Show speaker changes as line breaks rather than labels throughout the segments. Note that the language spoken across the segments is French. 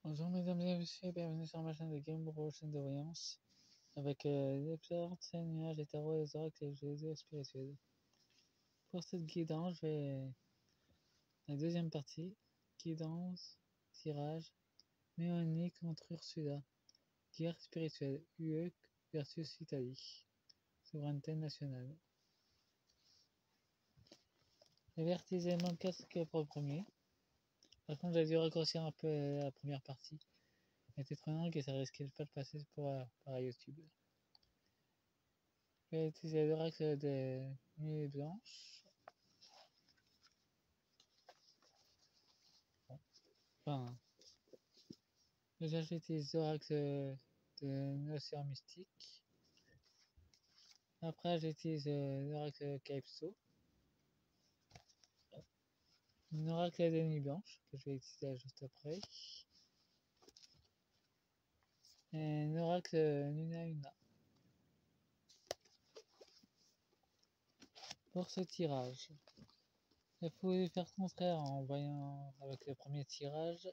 Bonjour mesdames et messieurs, bienvenue sur ma chaîne de Game Bro, chaîne de voyance, avec les plantes, les nuages, les tarots, les oracles et les jeux spirituels. Pour cette guidance, je vais la deuxième partie, guidance, tirage, Méonie contre Ursula, guerre spirituelle, UE versus Italie, souveraineté nationale. Avertisez mon casque pour le premier. Par contre, j'ai dû raccourcir un peu la première partie. C'était trop long et ça risquait de pas de passer par YouTube. Je vais utiliser l'oracle des nuits blanches. Enfin, déjà j'utilise l'oracle de l'océan mystique. Après j'utilise l'oracle Calypso. L'oracle des nuits blanches que je vais utiliser juste après. Et l'oracle Luna Luna. Pour ce tirage, il faut faire le contraire en voyant avec le premier tirage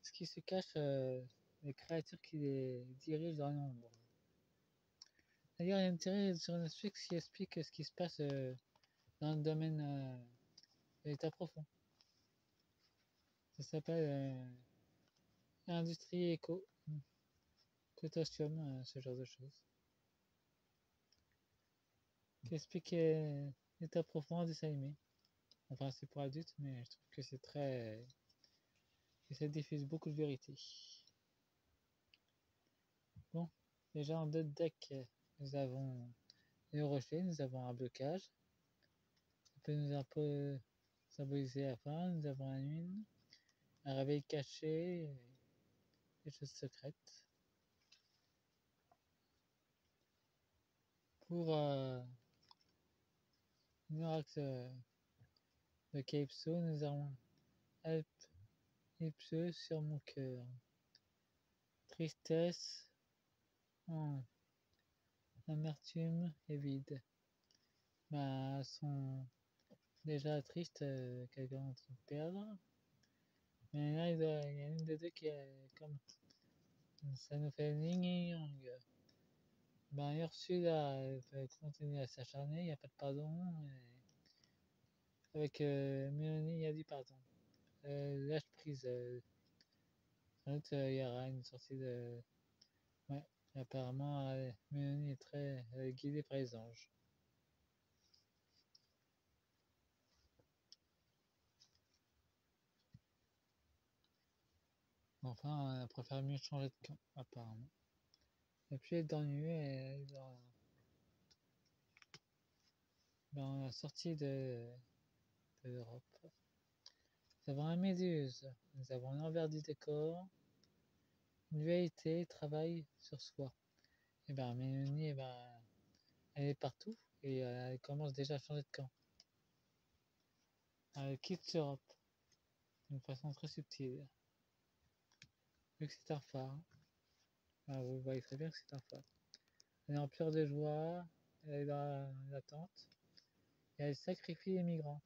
ce qui se cache les créatures qui les dirigent dans l'ombre. D'ailleurs, il y a une série sur Netflix qui explique ce qui se passe dans le domaine de l'état profond. Ça s'appelle Industrie Éco, Potassium, ce genre de choses. Qui explique l'état profond des animés. Enfin, c'est pour adultes, mais je trouve que c'est très. que ça diffuse beaucoup de vérité. Bon, déjà en deux decks, nous avons le rocher, nous avons un blocage. Ça peut nous symboliser la fin, nous avons la lune, un réveil caché, des choses secrètes. Pour l'oracle de Calypso, nous avons Alp Ipseux sur mon cœur. Tristesse, amertume et vide. Bah, sont déjà tristes quelqu'un est en train de perdre. Mais là, il y a une des deux qui est comme. Ça nous fait yin et yang. Ben, Ursula, elle peut continuer à s'acharner, il n'y a pas de pardon. Avec Mélanie, il y a du pardon. Lâche prise. Sans doute, il y aura une sortie de. Ouais, apparemment, Mélanie est très guidée par les anges. Enfin, elle préfère mieux changer de camp, apparemment. Et puis elle est dans nuit, elle est dans la sortie de l'Europe. Nous avons la méduse, nous avons l'envers du décor, une vérité, travail sur soi. Et ben Mélanie, et ben, elle est partout et elle commence déjà à changer de camp. Elle quitte l'Europe d'une façon très subtile. Vu que c'est un phare, vous voyez très bien que c'est un phare. Elle est en pleurs de joie, elle est dans l'attente et elle sacrifie les migrants.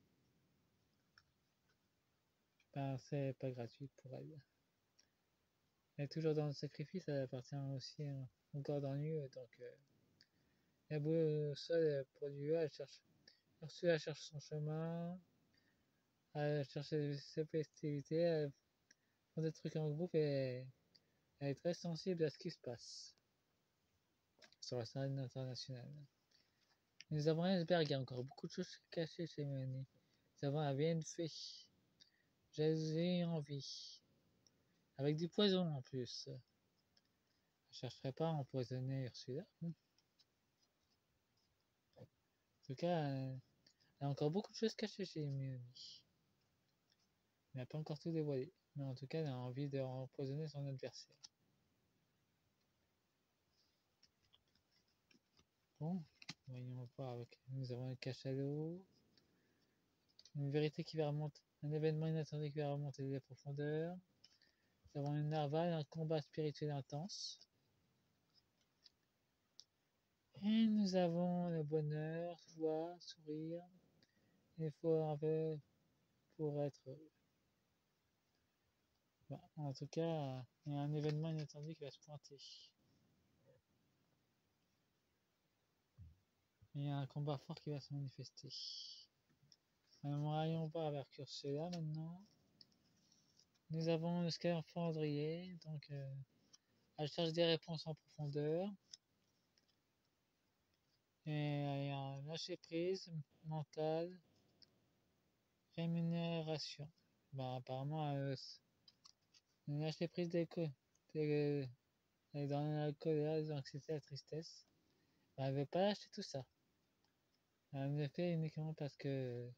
Ben, c'est pas gratuit pour elle. Elle est toujours dans le sacrifice, elle appartient aussi au corps d'ennui, donc la boussole pour lui, elle cherche. Ursula elle cherche son chemin, elle cherche ses festivités, elle fait des trucs en groupe et elle est très sensible à ce qui se passe sur la scène internationale. Nous avons Iceberg, il y a encore beaucoup de choses cachées chez Mélanie. Nous avons la vieille fée, Jésus en vie, avec du poison en plus. Je ne chercherai pas à empoisonner Ursula. En tout cas, il y a encore beaucoup de choses cachées chez Mélanie. Elle n'a pas encore tout dévoilé, mais en tout cas, elle a envie de empoisonner son adversaire. Bon, voyons voir avec. Nous avons un cachalot, une vérité qui va remonter, un événement inattendu qui va remonter des profondeurs. Nous avons une narval, un combat spirituel intense. Et nous avons le bonheur, joie, sourire. Il faut un peu pour être heureux. pas. En tout cas, il y a un événement inattendu qui va se pointer. Il y a un combat fort qui va se manifester. Allons voir vers Ursula maintenant. Nous avons le scaphandrier, donc elle cherche des réponses en profondeur. Et il y a un lâcher prise mental, rémunération. Bah apparemment une lâcher prise dans la colère, l'anxiété, la tristesse. Bah, elle veut pas lâcher tout ça. Elle le fait uniquement parce que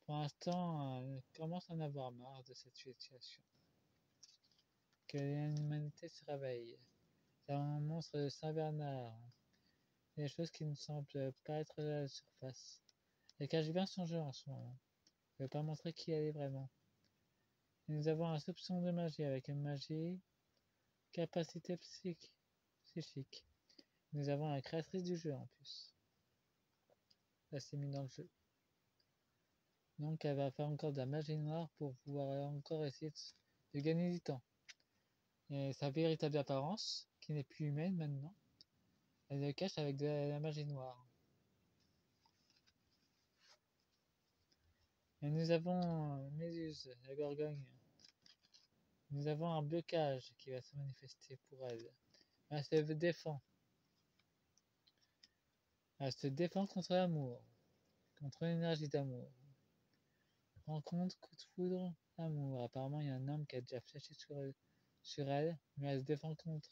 pour l'instant elle commence à en avoir marre de cette situation. Que l'humanité se réveille. C'est un monstre de Saint-Bernard. Des choses qui ne semblent pas être à la surface. Elle cache bien son jeu en ce moment. Elle ne veut pas montrer qui elle est vraiment. Et nous avons un soupçon de magie avec une magie, capacité psychique. Nous avons la créatrice du jeu en plus. Elle s'est mise dans le jeu. Donc elle va faire encore de la magie noire pour pouvoir encore essayer de gagner du temps. Et sa véritable apparence, qui n'est plus humaine maintenant, elle le cache avec de la magie noire. Et nous avons Méduse, la Gorgogne. Nous avons un blocage qui va se manifester pour elle. Elle se défend. Elle se défend contre l'amour, contre l'énergie d'amour. Rencontre, coup de foudre, amour. Apparemment, il y a un homme qui a déjà flashé sur elle, mais elle se défend contre.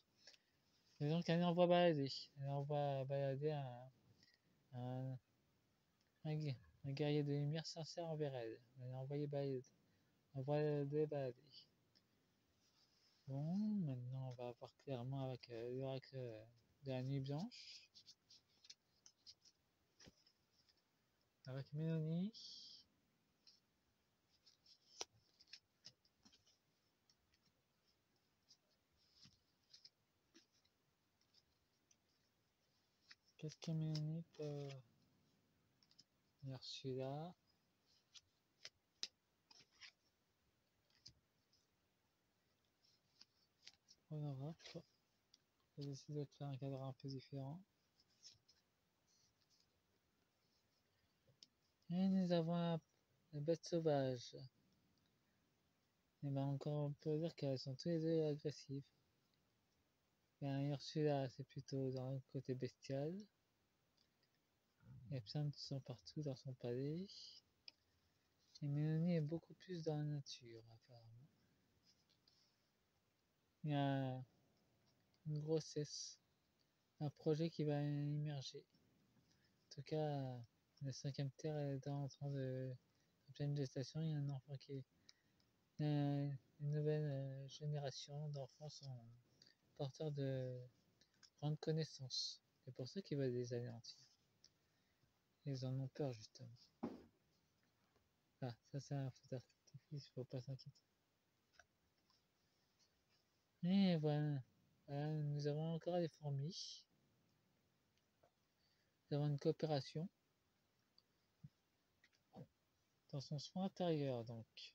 Et donc, elle envoie balader. Elle envoie balader un, un guerrier de lumière sincère envers elle. Elle a envoyé balader. Bon, maintenant, on va voir clairement avec l'oracle de la nuit blanche. Avec Mélanie. Qu'est-ce que Mélanie peut lire celui-là? On aura. Je vais essayer de faire un cadre un peu différent. Et nous avons la bête sauvage. Et ben encore on peut dire qu'elles sont tous les deux agressives. Et Ursula c'est plutôt dans le côté bestial. Il y a plein de sang partout dans son palais. Et Mélanie est beaucoup plus dans la nature apparemment. Il y a une grossesse, un projet qui va émerger. En tout cas, la 5e terre est en train de en pleine gestation. Il y a un enfant qui est une nouvelle génération d'enfants sont porteurs de grandes connaissances. C'est pour ça qu'ils veulent les anéantir. Ils en ont peur justement. Ah, ça c'est un feu d'artifice, faut pas s'inquiéter. Et voilà. Nous avons encore des fourmis. Nous avons une coopération dans son soin intérieur donc.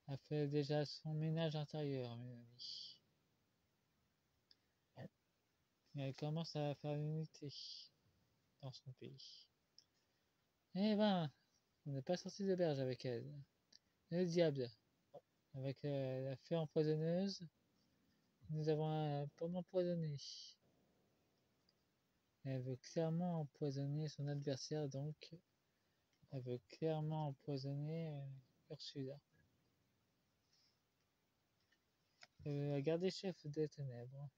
Elle fait déjà son ménage intérieur, Mélanie. Et elle commence à faire l'unité dans son pays. Eh ben, on n'est pas sorti de berge avec elle. Le diable, avec la fée empoisonneuse, nous avons un pomme empoisonné. Elle veut clairement empoisonner son adversaire, donc elle veut clairement empoisonner Ursula. La garde-chef des ténèbres,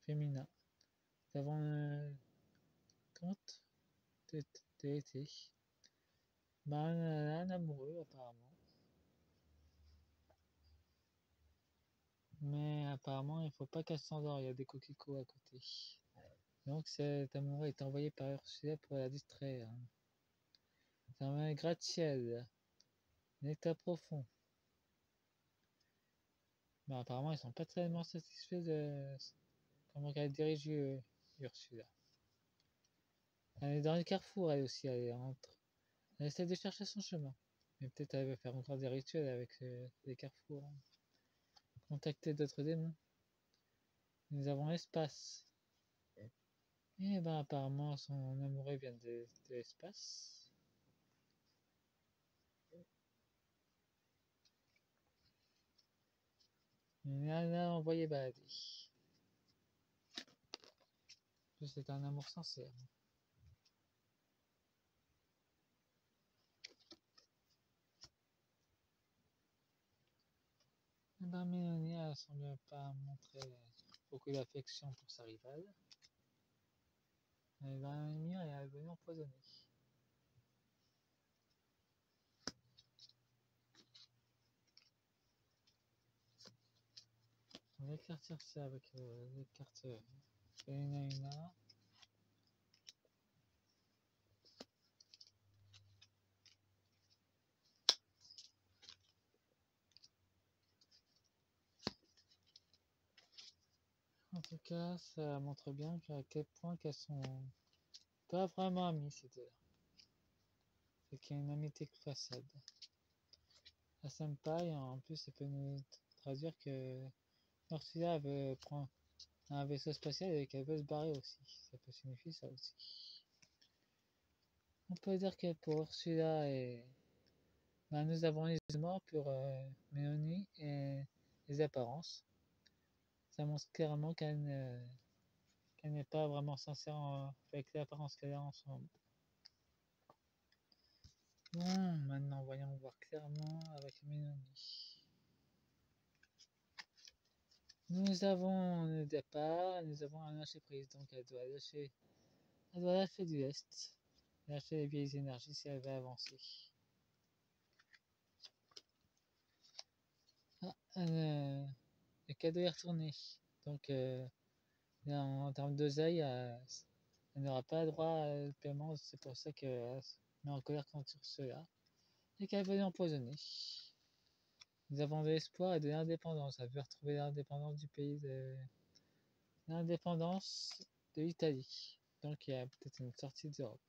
féminin. Nous avons un comte de l'été. Un amoureux apparemment. Mais apparemment il faut pas qu'elle s'endort, il y a des coquelicots à côté. Donc cet amoureux est envoyé par Ursula pour la distraire. C'est un gratte-ciel, un état profond. Mais apparemment ils sont pas tellement satisfaits de comment elle dirige Ursula. Elle est dans le carrefour elle aussi, elle entre. Elle essaie de chercher son chemin. Mais peut-être elle veut faire encore des rituels avec les carrefours. Contacter d'autres démons. Nous avons l'espace. Et ben apparemment son amoureux vient de l'espace. Il a envoyé balader. C'est un amour sincère. Eh ben Mélanie, elle semble pas montrer beaucoup d'affection pour sa rivale. Elle va venir et elle va venir empoisonner. On va éclaircir ça avec les cartes Una. En tout cas, ça montre bien à quel point qu'elles sont pas vraiment amies ces deux-là. C'est qu'il y a une amitié de façade. La senpai, en plus, ça peut nous traduire que Ursula veut prendre un vaisseau spatial et qu'elle veut se barrer aussi. Ça peut signifier ça aussi. On peut dire que pour Ursula et ben, nous avons les morts pour Mélanie et les apparences. Ça montre clairement qu'elle n'est pas vraiment sincère avec les apparences qu'elle a en ce moment. Bon, maintenant voyons voir clairement avec Mélanie. Nous avons le départ, nous avons un lâcher prise, donc elle doit lâcher du lest, lâcher les vieilles énergies si elle veut avancer. Ah, le cadeau est retourné, donc en termes d'oseille, elle n'aura pas droit au paiement, c'est pour ça qu'elle se met en colère contre cela, et qu'elle veut l'empoisonner. Nous avons de l'espoir et de l'indépendance, elle veut retrouver l'indépendance du pays l'indépendance de l'Italie. Donc il y a peut-être une sortie d'Europe.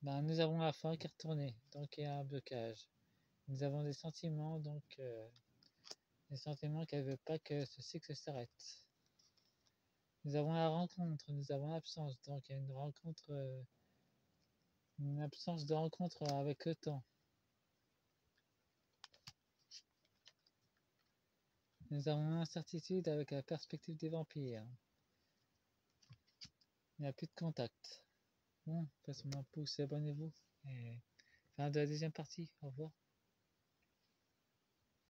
Ben, nous avons la fin qui est retournée, donc il y a un blocage. Nous avons des sentiments, donc des sentiments qu'elle veut pas que ce cycle s'arrête. Nous avons la rencontre, nous avons l'absence, donc il y a une rencontre, une absence de rencontre avec le temps. Nous avons l'incertitude avec la perspective des vampires. Il n'y a plus de contact. Bon, passez-moi un pouce et abonnez-vous. Et fin de la deuxième partie. Au revoir.